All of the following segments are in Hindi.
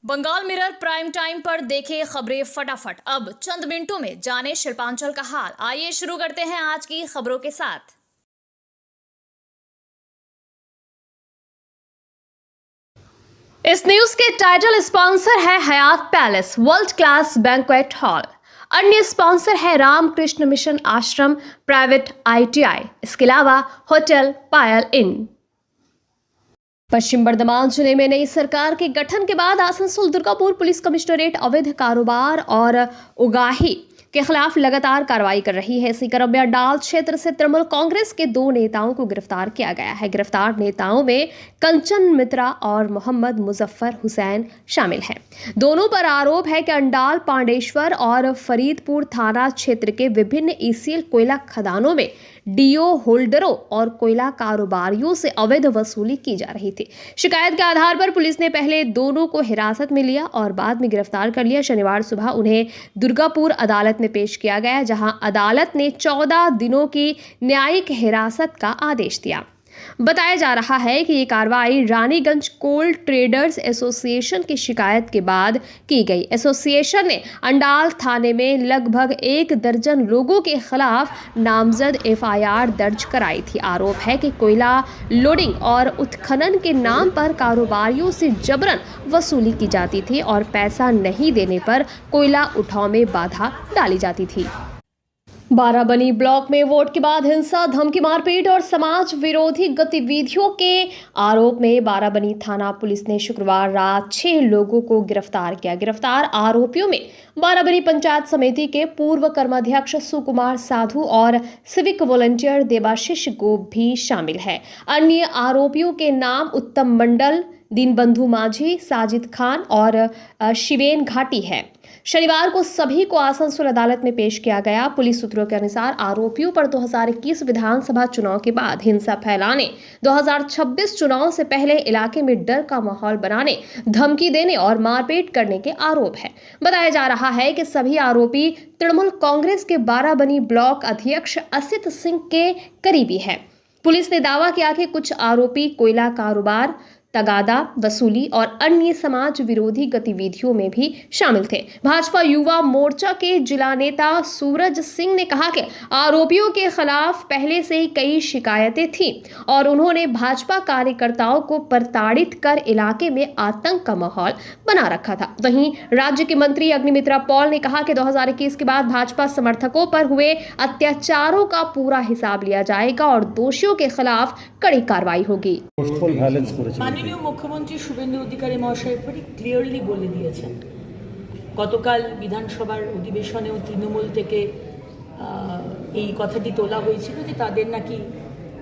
बंगाल मिरर प्राइम टाइम पर देखे खबरें फटाफट। अब चंद मिनटों में जाने शिल्पांचल का हाल। आइए शुरू करते हैं आज की खबरों के साथ। इस न्यूज के टाइटल स्पॉन्सर है Hayat palace world class banquet hall. अन्य स्पॉन्सर है Ramakrishna mission ashram private ITI। इसके अलावा होटल पायल इन। पश्चिम बर्धमान जिले में नई सरकार के गठन के बाद आसनसोल दुर्गापुर पुलिस कमिश्नरेट अवैध कारोबार और उगाही के खिलाफ लगातार कार्रवाई कर रही है। इसी क्रम में अंडाल क्षेत्र से तृणमूल कांग्रेस के 2 नेताओं को गिरफ्तार किया गया है। गिरफ्तार नेताओं में कंचन मित्रा और मोहम्मद मुजफ्फर हुसैन शामिल हैं। दोनों पर आरोप है कि अंडाल, पांडेश्वर और फरीदपुर थाना क्षेत्र के विभिन्न ECL कोयला खदानों में DO होल्डरों और कोयला कारोबारियों से अवैध वसूली की जा रही थी। शिकायत के आधार पर पुलिस ने पहले दोनों को हिरासत में लिया और बाद में गिरफ्तार कर लिया। शनिवार सुबह उन्हें दुर्गापुर अदालत में पेश किया गया, जहां अदालत ने 14 दिनों की न्यायिक हिरासत का आदेश दिया। बताया जा रहा है कि ये कार्रवाई रानीगंज कोल ट्रेडर्स एसोसिएशन की शिकायत के बाद की गई। एसोसिएशन ने अंडाल थाने में लगभग 1 दर्जन लोगों के खिलाफ नामजद FIR दर्ज कराई थी। आरोप है कि कोयला लोडिंग और उत्खनन के नाम पर कारोबारियों से जबरन वसूली की जाती थी और पैसा नहीं देने पर कोयला उठाव में बाधा डाली जाती थी। बाराबनी ब्लॉक में वोट के बाद हिंसा, धमकी, मारपीट और समाज विरोधी गतिविधियों के आरोप में बाराबनी थाना पुलिस ने शुक्रवार रात 6 लोगों को गिरफ्तार किया। गिरफ्तार आरोपियों में बाराबनी पंचायत समिति के पूर्व कर्माध्यक्ष सुकुमार साधु और सिविक वॉलंटियर देवाशीष गोप भी शामिल है। अन्य आरोपियों के नाम उत्तम मंडल, दीनबंधु माझी, साजिद खान और शिवेन घाटी है। शनिवार को सभी को आसनसोल अदालत में पेश किया गया। पुलिस सूत्रों के अनुसार आरोपियों पर 2021 विधानसभा चुनाव के बाद हिंसा फैलाने, 2026 चुनाव से पहले इलाके में डर का माहौल बनाने, धमकी देने और मारपीट करने के आरोप है। बताया जा रहा है कि सभी आरोपी तृणमूल कांग्रेस के बाराबनी ब्लॉक अध्यक्ष असित सिंह के करीबी है। पुलिस ने दावा किया कि कुछ आरोपी कोयला कारोबार, तगादा वसूली और अन्य समाज विरोधी गतिविधियों में भी शामिल थे। भाजपा युवा मोर्चा के जिला नेता सूरज सिंह ने कहा कि आरोपियों के खिलाफ पहले से ही कई शिकायतें थीं और उन्होंने भाजपा कार्यकर्ताओं को प्रताड़ित कर इलाके में आतंक का माहौल बना रखा था। वहीं राज्य के मंत्री अग्निमित्रा पॉल ने कहा कि 2021 के बाद भाजपा समर्थकों पर हुए अत्याचारों का पूरा हिसाब लिया जाएगा और दोषियों के खिलाफ कड़ी कार्रवाई होगी। মাননীয় মুখ্যমন্ত্রী শুভেন্দু অধিকারী মহাশয় খুবই ক্লিয়ারলি বলে দিয়েছেন। গতকাল বিধানসভার অধিবেশনেও তৃণমূল থেকে এই কথাটি তোলা হয়েছিল যে তাদের নাকি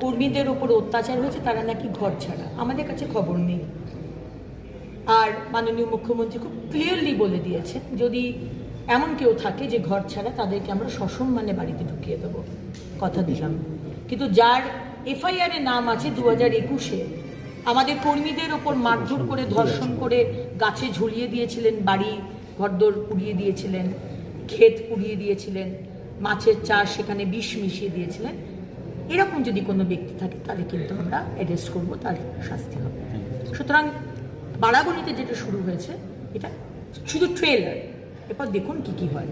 কর্মীদের উপর অত্যাচার হয়েছে, তারা নাকি ঘর ছাড়া। আমাদের কাছে খবর নেই। আর মাননীয় মুখ্যমন্ত্রী খুব ক্লিয়ারলি বলে দিয়েছেন যদি এমন কেউ থাকে যে ঘর ছাড়া, তাদেরকে আমরা সসম্মানে বাড়িতে ঢুকিয়ে দেবো, কথা দিলাম। কিন্তু যার FIR এ নাম আছে 2021-এ আমাদের কর্মীদের ওপর মারধর করে, ধর্ষণ করে গাছে ঝুলিয়ে দিয়েছিলেন, বাড়ি ঘরদোর পুড়িয়ে দিয়েছিলেন, ক্ষেত পুড়িয়ে দিয়েছিলেন, মাছের চাষ সেখানে বিষ মিশিয়ে দিয়েছিলেন, এরকম যদি কোনো ব্যক্তি থাকে তাহলে কিন্তু আমরা অ্যারেস্ট করব, তার শাস্তি হবে। সুতরাং বারাবণীতে যেটা শুরু হয়েছে এটা শুধু ট্রেলার, এরপর দেখুন কি হয়।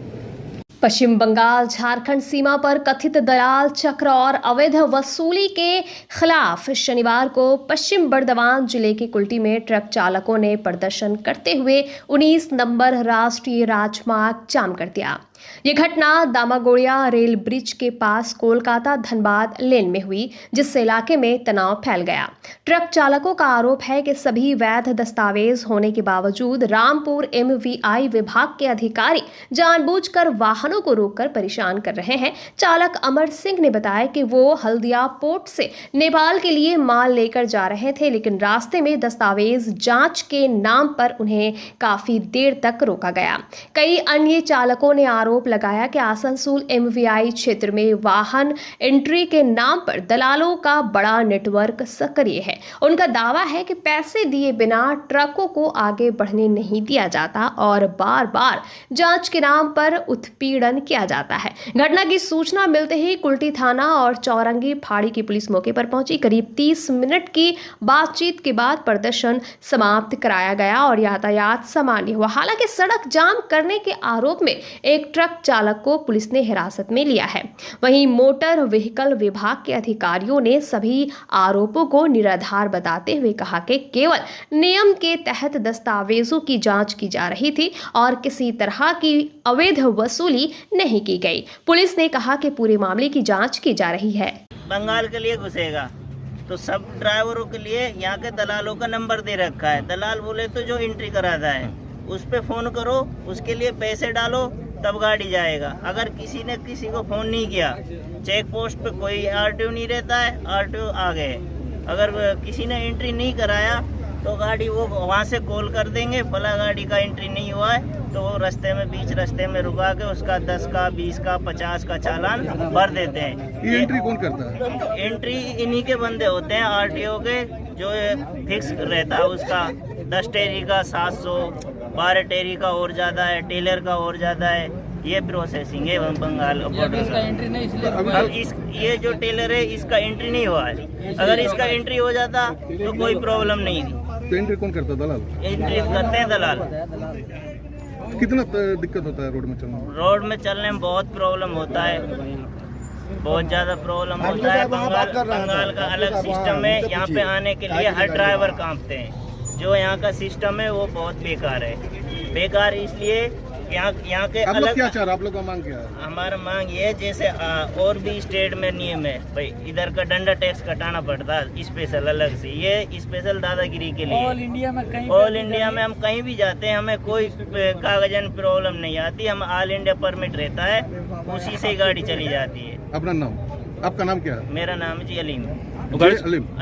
पश्चिम बंगाल झारखंड सीमा पर कथित दलाल चक्र और अवैध वसूली के खिलाफ शनिवार को पश्चिम बर्धमान जिले के कुल्टी में ट्रक चालकों ने प्रदर्शन करते हुए 19 नंबर राष्ट्रीय राजमार्ग जाम कर दिया। ये घटना दामागोड़िया रेल ब्रिज के पास कोलकाता धनबाद लेन में हुई, जिससे इलाके में तनाव फैल गया। ट्रक चालकों का आरोप है कि सभी वैध दस्तावेज होने के बावजूद रामपुर MVI विभाग के अधिकारी जानबूझकर वाहनों को रोककर परेशान कर रहे हैं। चालक अमर सिंह ने बताया कि वो हल्दिया पोर्ट से नेपाल के लिए माल लेकर जा रहे थे, लेकिन रास्ते में दस्तावेज जांच के नाम पर उन्हें काफी देर तक रोका गया। कई अन्य चालकों ने आरोप आरोप लगाया कि आसनसोल एमवीआई क्षेत्र में वाहन एंट्री के नाम पर दलालों का बड़ा नेटवर्क सक्रिय है। उनका दावा है कि पैसे दिए बिना ट्रकों को आगे बढ़ने नहीं दिया जाता और बार बार जांच के नाम पर उत्पीड़न किया जाता है। घटना की सूचना मिलते ही कुल्टी थाना और चौरंगी फाड़ी की पुलिस मौके पर पहुंची। करीब 30 मिनट की बातचीत के बाद प्रदर्शन समाप्त कराया गया और यातायात सामान्य हुआ। हालांकि सड़क जाम करने के आरोप में एक ट्रक चालक को पुलिस ने हिरासत में लिया है। वहीं मोटर व्हीकल विभाग के अधिकारियों ने सभी आरोपों को निराधार बताते हुए कहा कि केवल नियम के तहत दस्तावेजों की जांच की जा रही थी और किसी तरह की अवैध वसूली नहीं की गई। पुलिस ने कहा कि पूरे मामले की जांच की जा रही है। बंगाल के लिए घुसेगा तो सब ड्राइवरों के लिए यहाँ के दलालों का नंबर दे रखा है। दलाल बोले तो जो एंट्री कराता है उस पे फ़ोन करो, उसके लिए पैसे डालो तब गाड़ी जाएगा। अगर किसी ने किसी को फ़ोन नहीं किया, चेक पोस्ट पे कोई आरटीओ नहीं रहता है, आरटीओ आ गए। अगर किसी ने एंट्री नहीं कराया तो गाड़ी वो वहाँ से कॉल कर देंगे, फला गाड़ी का एंट्री नहीं हुआ है, तो वो रास्ते में बीच रास्ते में रुका के उसका 10 का 20 का 50 का चालान भर देते हैं। ये एंट्री कौन करता है? एंट्री इन्हीं के बंदे होते हैं, आरटीओ के, जो फिक्स रहता है उसका 10 टेरी का 700, 12 टेरी का और ज़्यादा है, टेलर का और ज़्यादा है। ये प्रोसेसिंग है बंगाल का। एंट्री नहीं इसलिए अब ये जो टेलर है इसका एंट्री नहीं हुआ है। अगर इसका एंट्री हो जाता तो कोई प्रॉब्लम नहीं थी। तो एंट्री कौन करता है? दलाल एंट्री करते हैं दलाल। कितना दिक्कत होता है रोड में चलने में? रोड में चलने में बहुत प्रॉब्लम होता है, बहुत ज़्यादा प्रॉब्लम होता है। बंगाल का अलग सिस्टम है, यहाँ पे आने के लिए हर ड्राइवर कांपते हैं। जो यहाँ का सिस्टम है वो बहुत बेकार है। बेकार इसलिए यहाँ के आप लोग अलग। क्या चाह रहे हैं? आप लोग का मांग क्या है? हमारा मांग ये है, जैसे और भी स्टेट में नियम है भाई, इधर का डंडा टैक्स कटाना पड़ता है स्पेशल अलग से, ये स्पेशल दादागिरी के लिए। ऑल इंडिया में हम कहीं भी जाते हैं हमें कोई कागजन प्रॉब्लम नहीं आती। हम ऑल इंडिया परमिट रहता है, उसी से ही गाड़ी चली जाती है। अपना नाम? आपका नाम क्या है? मेरा नाम है जी अलीम।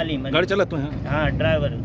अलीम। गाड़ी चलाते हैं? हाँ, ड्राइवर।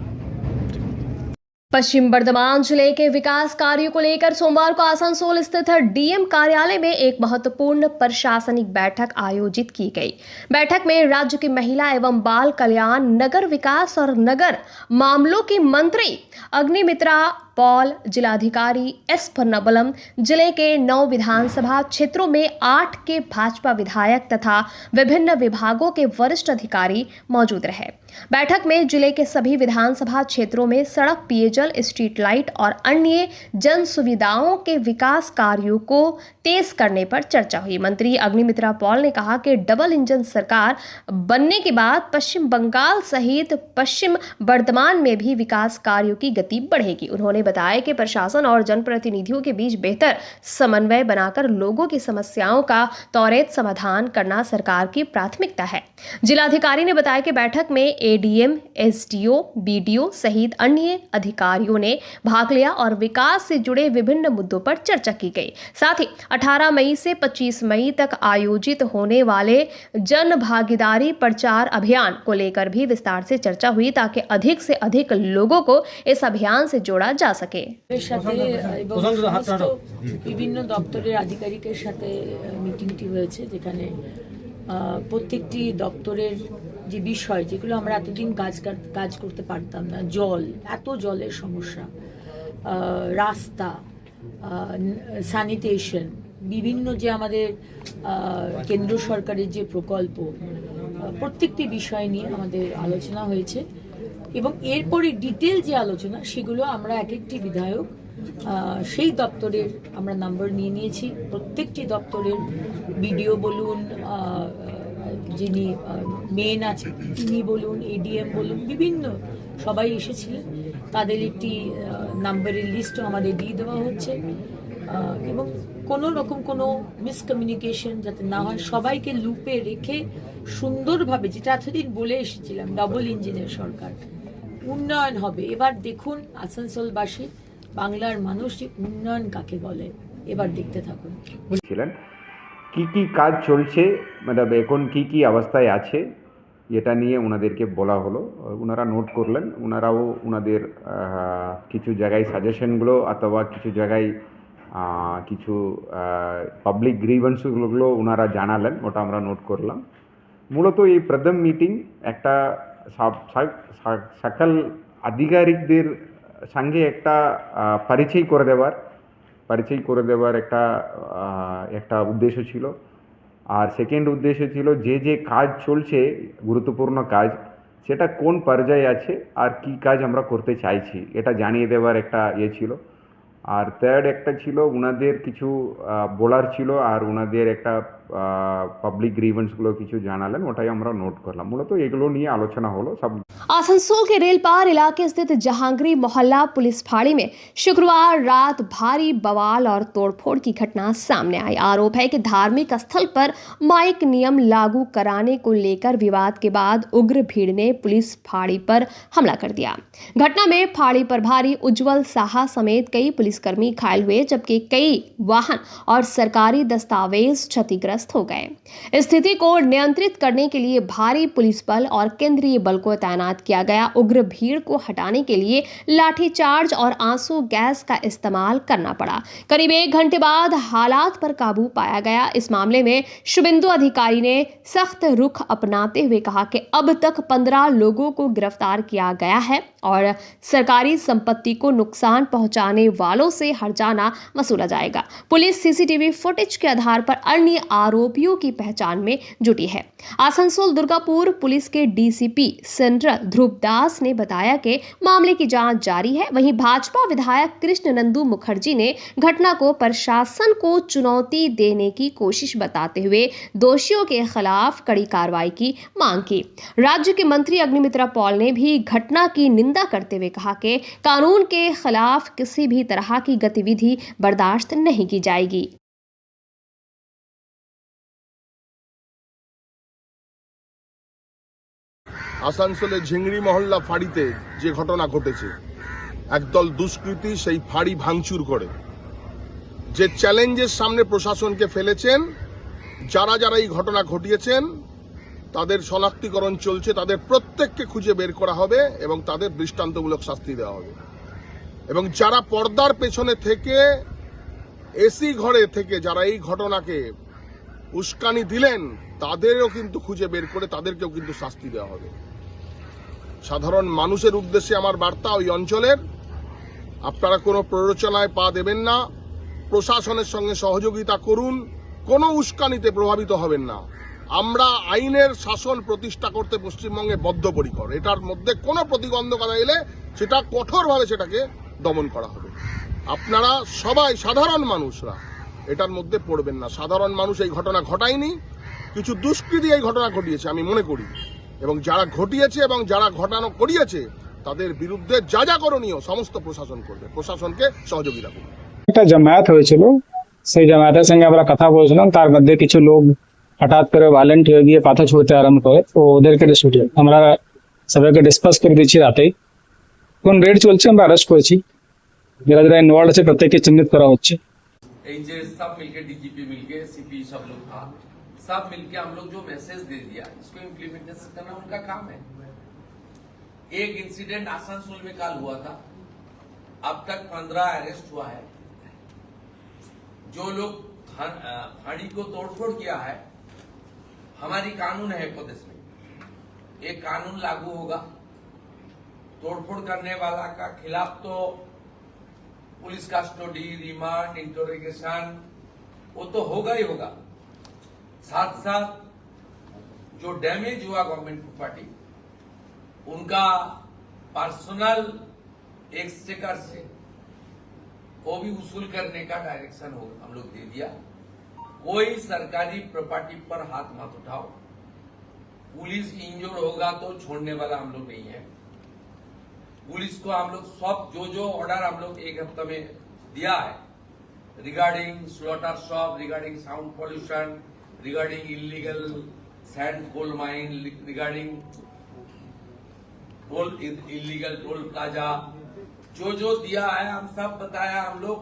पश्चिम बर्धमान जिले के विकास कार्यों को लेकर सोमवार को आसनसोल स्थित डीएम कार्यालय में एक महत्वपूर्ण प्रशासनिक बैठक आयोजित की गई। बैठक में राज्य की महिला एवं बाल कल्याण, नगर विकास और नगर मामलों की मंत्री अग्निमित्रा पॉल, जिलाधिकारी एस फर्नाबलम, जिले के 9 विधानसभा क्षेत्रों में 8 के भाजपा विधायक तथा विभिन्न विभागों के वरिष्ठ अधिकारी मौजूद रहे। बैठक में जिले के सभी विधानसभा क्षेत्रों में सड़क, पेयजल, स्ट्रीट लाइट और अन्य जन सुविधाओं के विकास कार्यों को तेज करने पर चर्चा हुई। मंत्री अग्निमित्रा पॉल ने कहा कि डबल इंजन सरकार बनने के बाद पश्चिम बंगाल सहित पश्चिम बर्धमान में भी विकास कार्यों की गति बढ़ेगी। उन्होंने बताया कि प्रशासन और जनप्रतिनिधियों के बीच बेहतर समन्वय बनाकर लोगों की समस्याओं का त्वरित समाधान करना सरकार की प्राथमिकता है। जिलाधिकारी ने बताया कि बैठक में एडीएम, एसडीओ, बीडीओ सहित अन्य अधिकारियों ने भाग लिया और विकास से जुड़े विभिन्न मुद्दों पर चर्चा की गई। साथ ही 18 मई से 25 मई तक आयोजित होने वाले जन भागीदारी प्रचार अभियान को लेकर भी विस्तार से चर्चा हुई, ताकि अधिक से अधिक लोगों को इस अभियान से जोड़ा जा सके। বিভিন্ন দপ্তরের আধিকারিকের সাথে মিটিংটি হয়েছে, যেখানে প্রত্যেকটি দপ্তরের যে বিষয় যেগুলো আমরা এতদিন কাজ করতে পারতাম না, জল, এত জলের সমস্যা, রাস্তা, স্যানিটেশন, বিভিন্ন যে আমাদের কেন্দ্র সরকারের যে প্রকল্প, প্রত্যেকটি বিষয় নিয়ে আমাদের আলোচনা হয়েছে এবং এরপরে ডিটেল যে আলোচনা সেগুলো আমরা এক একটি বিধায়ক সেই দপ্তরের আমরা নাম্বার নিয়ে নিয়েছি। প্রত্যেকটি দপ্তরের বিডিও বলুন, যিনি মেন আছে তিনি বলুন, এডিএম বলুন, বিভিন্ন সবাই এসেছিলেন। তাদের একটি নাম্বারের লিস্টও আমাদের দিয়ে দেওয়া হচ্ছে এবং কোনো রকম কোনো মিসকমিউনিকেশন যাতে না হয়, সবাইকে লুপে রেখে সুন্দরভাবে, যেটা এতদিন বলে এসেছিলাম, ডাবল ইঞ্জিনের সরকার, উন্নয়ন হবে। এবার দেখুন আসানসোলবাসী, বাংলার মানুষ যে উন্নয়ন কাকে বলে, এবার দেখতে থাকুন। ছিলেন কি কাজ চলছে, মানে এখন কি অবস্থায় আছে, এটা নিয়ে ওনাদেরকে বলা হলো। ওনারা নোট করলেন, ওনারাও ওনাদের কিছু জায়গায় সাজেশনগুলো অথবা কিছু জায়গায় কিছু পাবলিক গ্রিভেন্সগুলো ওনারা জানালেন, ওটা আমরা নোট করলাম। মূলত এই প্রথম মিটিং একটা সকল আধিকারিকদের সঙ্গে একটা পরিচয় করে দেওয়ার একটা উদ্দেশ্য ছিল। আর সেকেন্ড উদ্দেশ্য ছিল যে কাজ চলছে গুরুত্বপূর্ণ কাজ, সেটা কোন পর্যায়ে আছে আর কি কাজ আমরা করতে চাইছি এটা জানিয়ে দেওয়ার একটা ছিল। আর থার্ড একটা ছিল ওনাদের কিছু বলার ছিল, আর ওনাদের একটা পাবলিক গ্রিভেন্সগুলো কিছু জানালেন, ওটাই আমরা নোট করলাম। মূলত এগুলো নিয়ে আলোচনা হলো सब। आसनसोल के रेलपार इलाके स्थित जहांगीरी मोहल्ला पुलिस फाड़ी में शुक्रवार रात भारी बवाल और तोड़फोड़ की घटना सामने आई। आरोप है कि धार्मिक स्थल पर माइक नियम लागू कराने को लेकर विवाद के बाद उग्र भीड़ ने पुलिस फाड़ी पर हमला कर दिया। घटना में फाड़ी प्रभारी उज्जवल साहा समेत कई पुलिसकर्मी घायल हुए, जबकि कई वाहन और सरकारी दस्तावेज क्षतिग्रस्त हो गए। स्थिति को नियंत्रित करने के लिए भारी पुलिस बल और केंद्रीय बल को तैनात किया गया। उग्र भीड़ को हटाने के लिए लाठीचार्ज और आंसू गैस का इस्तेमाल करना पड़ा। करीब 1 घंटे बाद हालात पर काबू पाया गया। इस मामले में शुभेंदु अधिकारी ने सख्त रुख अपनाते हुए कहा कि अब तक 15 लोगों को गिरफ्तार किया गया है और सरकारी संपत्ति को नुकसान पहुंचाने वालों से हर्जाना वसूला जाएगा। पुलिस सीसीटीवी फुटेज के आधार पर अन्य आरोपियों की पहचान में जुटी है। आसनसोल दुर्गापुर पुलिस के डीसीपी सेंट्रल ध्रुव दास ने बताया कि मामले की जांच जारी है। वहीं भाजपा विधायक कृष्ण नंदू मुखर्जी ने घटना को प्रशासन को चुनौती देने की कोशिश बताते हुए दोषियों के खिलाफ कड़ी कार्रवाई की मांग की। राज्य के मंत्री अग्निमित्रा पॉल ने भी घटना की निंदा करते हुए कहा कि कानून के खिलाफ किसी भी तरह की गतिविधि बर्दाश्त नहीं की जाएगी। আসানসোলের ঝিংড়ি মহল্লা ফাঁড়িতে যে ঘটনা ঘটেছে, একদল দুষ্কৃতী সেই ফাঁড়ি ভাঙচুর করে যে চ্যালেঞ্জের সামনে প্রশাসনকে ফেলেছেন। যারা যারা এই ঘটনা ঘটিয়েছেন তাদের শনাক্তিকরণ চলছে, তাদের প্রত্যেককে খুঁজে বের করা হবে এবং তাদের দৃষ্টান্তমূলক শাস্তি দেওয়া হবে। এবং যারা পর্দার পেছনে থেকে এসি ঘরে থেকে যারা এই ঘটনাকে উস্কানি দিলেন তাদেরও কিন্তু খুঁজে বের করে তাদেরকেও কিন্তু শাস্তি দেওয়া হবে। সাধারণ মানুষের উদ্দেশ্যে আমার বার্তা, ওই অঞ্চলের আপনারা কোনো প্ররোচনায় পা দেবেন না, প্রশাসনের সঙ্গে সহযোগিতা করুন, কোনো উস্কানিতে প্রভাবিত হবেন না। আমরা আইনের শাসন প্রতিষ্ঠা করতে পশ্চিমবঙ্গে বদ্ধপরিকর। এটার মধ্যে কোনো প্রতিবন্ধকতা এলে সেটা কঠোরভাবে সেটাকে দমন করা হবে। আপনারা সবাই সাধারণ মানুষরা এটার মধ্যে পড়বেন না। সাধারণ মানুষ এই ঘটনা ঘটায়নি, কিছু দুষ্কৃতী এই ঘটনা ঘটিয়েছে আমি মনে করি, এবং যারা ঘটিয়েছে এবং যারা ঘটানো করিয়েছে তাদের বিরুদ্ধে যা যা করণীয় সমস্ত প্রশাসন করবে। প্রশাসনকে সহযোগিতা করবে। একটা জামায়াত হয়েছিল, সেই জামায়াতের সঙ্গে আমরা কথা বলছিলাম, তার মধ্যে কিছু লোক হঠাৎ করে ভায়োলেন্ট হয়ে গিয়ে পাথর ছুঁড়তে আরম্ভ করে। তো ওদেরকে আমরা সবাইকে ডিসকাস করে দিচ্ছি রাতেই। কোন রেড চলছে, আমরা অ্যারেস্ট করেছি। যারা যারা ইনভলভ আছে প্রত্যেককে চিহ্নিত করা হচ্ছে। এই যে सब मिलके डीजीपी मिलके सीपी सब लोग था, सब मिलके हम लोग जो मैसेज दे दिया इसको इम्प्लीमेंटेशन करना उनका काम है। एक इंसिडेंट आसनसोल में कल हुआ था, अब तक 15 अरेस्ट हुआ है। जो लोग फाड़ी को तोड़फोड़ किया है, हमारी कानून है प्रदेश में, एक कानून लागू होगा। तोड़फोड़ करने वाला का खिलाफ तो पुलिस कस्टडी, रिमांड, इंटरोगेशन वो तो होगा ही होगा। साथ साथ जो डैमेज हुआ गवर्नमेंट प्रॉपर्टी उनका पर्सनल एक्सचेकर से वो भी वसूल करने का डायरेक्शन हम लोग दे दिया। कोई सरकारी प्रॉपर्टी पर हाथ मत उठाओ। पुलिस इंजर्ड होगा तो छोड़ने वाला हम लोग नहीं है। पुलिस को हम लोग सब जो ऑर्डर हम लोग एक हफ्ते में दिया है regarding slaughter shop, regarding sound pollution, regarding illegal sand coal mine, regarding toll illegal toll plaza, जो दिया है हम सब बताया हम लोग।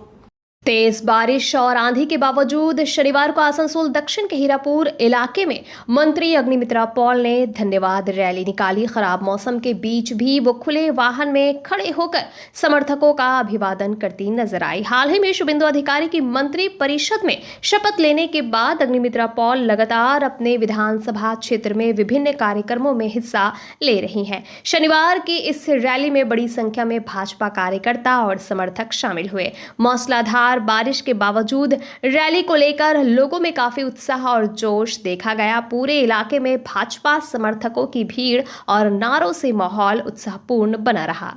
तेज बारिश और आंधी के बावजूद शनिवार को आसनसोल दक्षिण के हीरापुर इलाके में मंत्री अग्निमित्रा पॉल ने धन्यवाद रैली निकाली। खराब मौसम के बीच भी वो खुले वाहन में खड़े होकर समर्थकों का अभिवादन करती नजर आई। हाल ही में शुभेंदु अधिकारी की मंत्री परिषद में शपथ लेने के बाद अग्निमित्रा पॉल लगातार अपने विधानसभा क्षेत्र में विभिन्न कार्यक्रमों में हिस्सा ले रही हैं। शनिवार की इस रैली में बड़ी संख्या में भाजपा कार्यकर्ता और समर्थक शामिल हुए। मूसलाधार बारिश के बावजूद रैली को लेकर लोगों में काफी उत्साह और जोश देखा गया। पूरे इलाके में भाजपा समर्थकों की भीड़ और नारों से माहौल उत्साहपूर्ण बना रहा।